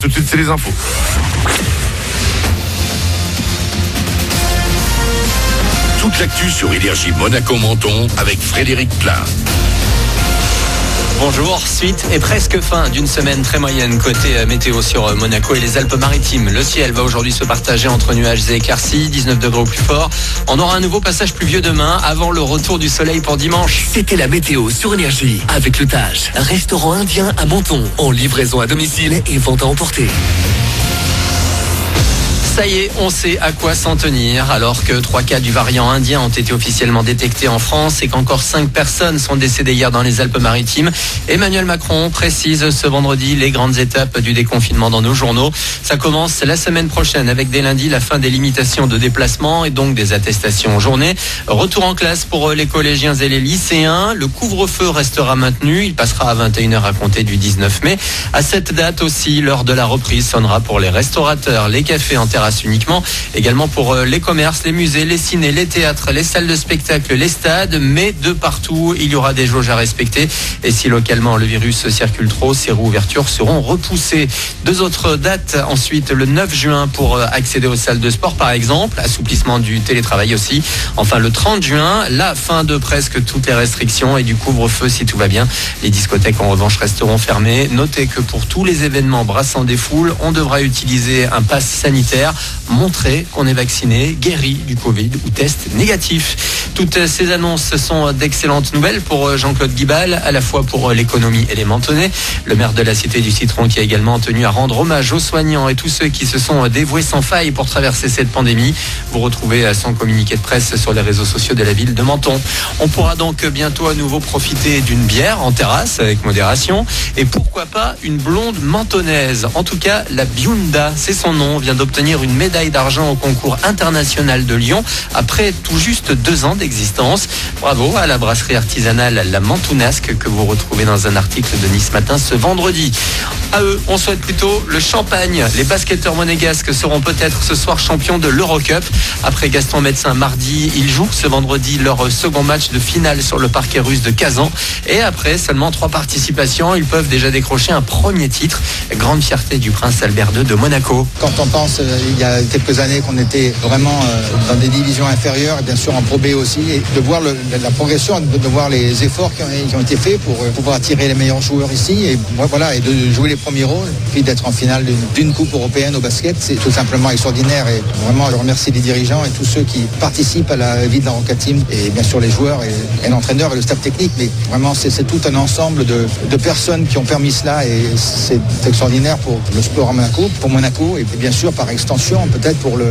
Tout de suite, c'est les infos. Toute l'actu sur Énergie Monaco-Menton avec Frédéric Plain. Bonjour, suite et presque fin d'une semaine très moyenne côté météo sur Monaco et les Alpes-Maritimes. Le ciel va aujourd'hui se partager entre nuages et éclaircies, 19 degrés au plus fort. On aura un nouveau passage pluvieux demain avant le retour du soleil pour dimanche. C'était la météo sur Énergie avec le Tage, restaurant indien à Menton, en livraison à domicile et vente à emporter. Ça y est, on sait à quoi s'en tenir. Alors que 3 cas du variant indien ont été officiellement détectés en France et qu'encore 5 personnes sont décédées hier dans les Alpes-Maritimes, Emmanuel Macron précise ce vendredi les grandes étapes du déconfinement dans nos journaux. Ça commence la semaine prochaine avec dès lundi la fin des limitations de déplacement et donc des attestations en journée. Retour en classe pour les collégiens et les lycéens. Le couvre-feu restera maintenu. Il passera à 21h à compter du 19 mai. À cette date aussi, l'heure de la reprise sonnera pour les restaurateurs, les cafés en terrasse uniquement, également pour les commerces, les musées, les ciné, les théâtres, les salles de spectacle, les stades, mais de partout, il y aura des jauges à respecter et si localement le virus circule trop, ces réouvertures seront repoussées. 2 autres dates ensuite, le 9 juin pour accéder aux salles de sport par exemple, assouplissement du télétravail aussi. Enfin le 30 juin, la fin de presque toutes les restrictions et du couvre-feu si tout va bien. Les discothèques en revanche resteront fermées. Notez que pour tous les événements brassant des foules, on devra utiliser un pass sanitaire, montrer qu'on est vacciné, guéri du Covid ou test négatif. Toutes ces annonces sont d'excellentes nouvelles pour Jean-Claude Guibal, à la fois pour l'économie et les Mentonnais. Le maire de la Cité du Citron qui a également tenu à rendre hommage aux soignants et tous ceux qui se sont dévoués sans faille pour traverser cette pandémie. Vous retrouvez son communiqué de presse sur les réseaux sociaux de la ville de Menton. On pourra donc bientôt à nouveau profiter d'une bière en terrasse avec modération et pourquoi pas une blonde mentonnaise. En tout cas, la Biunda, c'est son nom, vient d'obtenir une médaille d'argent au concours international de Lyon après tout juste 2 ans d'existence. Bravo à la brasserie artisanale La Mentounasque que vous retrouvez dans un article de Nice Matin ce vendredi. À eux, on souhaite plutôt le champagne. Les basketteurs monégasques seront peut-être ce soir champions de l'Eurocup. Après Gaston Médecin mardi, ils jouent ce vendredi leur second match de finale sur le parquet russe de Kazan. Et après seulement 3 participations, ils peuvent déjà décrocher un premier titre. Grande fierté du prince Albert II de Monaco. Quand on pense il y a quelques années qu'on était vraiment dans des divisions inférieures et bien sûr en Pro B aussi, et de voir la progression, de voir les efforts qui ont été faits pour pouvoir attirer les meilleurs joueurs ici et voilà, et de jouer les premiers rôles, puis d'être en finale d'une coupe européenne au basket, c'est tout simplement extraordinaire et vraiment je remercie les dirigeants et tous ceux qui participent à la vie de la Roca Team et bien sûr les joueurs et l'entraîneur et le staff technique, mais vraiment c'est tout un ensemble de personnes qui ont permis cela et c'est extraordinaire pour le sport à Monaco, pour Monaco et bien sûr par extension peut-être pour le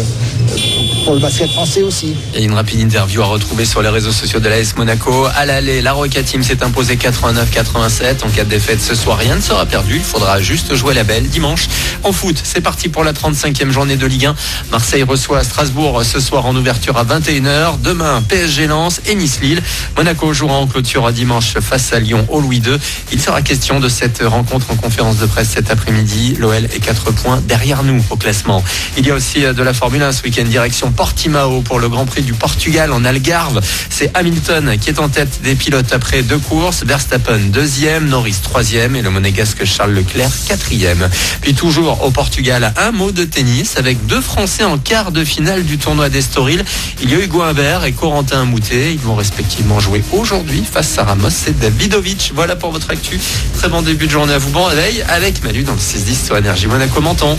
basket français aussi. Et une rapide interview à retrouver sur les réseaux sociaux de l'AS Monaco. À l'aller, la Roca Team s'est imposée 89-87. En cas de défaite ce soir, rien ne sera perdu. Il faudra juste jouer la belle dimanche. En foot, c'est parti pour la 35e journée de Ligue 1. Marseille reçoit Strasbourg ce soir en ouverture à 21h. Demain, PSG Lens et Nice-Lille. Monaco jouera en clôture à dimanche face à Lyon au Louis II. Il sera question de cette rencontre en conférence de presse cet après-midi. L'OL est 4 points derrière nous au classement. Il y a aussi de la Formule 1 ce week-end, direction Portimao pour le Grand Prix du Portugal en Algarve. C'est Hamilton qui est en tête des pilotes après 2 courses. Verstappen 2e, Norris 3e et le monégasque Charles Leclerc 4e. Puis toujours au Portugal, un mot de tennis avec 2 Français en quart de finale du tournoi d'Estoril. Il y a Hugo Humbert et Corentin Moutet. Ils vont respectivement jouer aujourd'hui face à Ramos et Davidovic. Voilà pour votre actu. Très bon début de journée à vous. Bon réveil avec Manu dans le 6-10 sur Énergie Monaco Menton.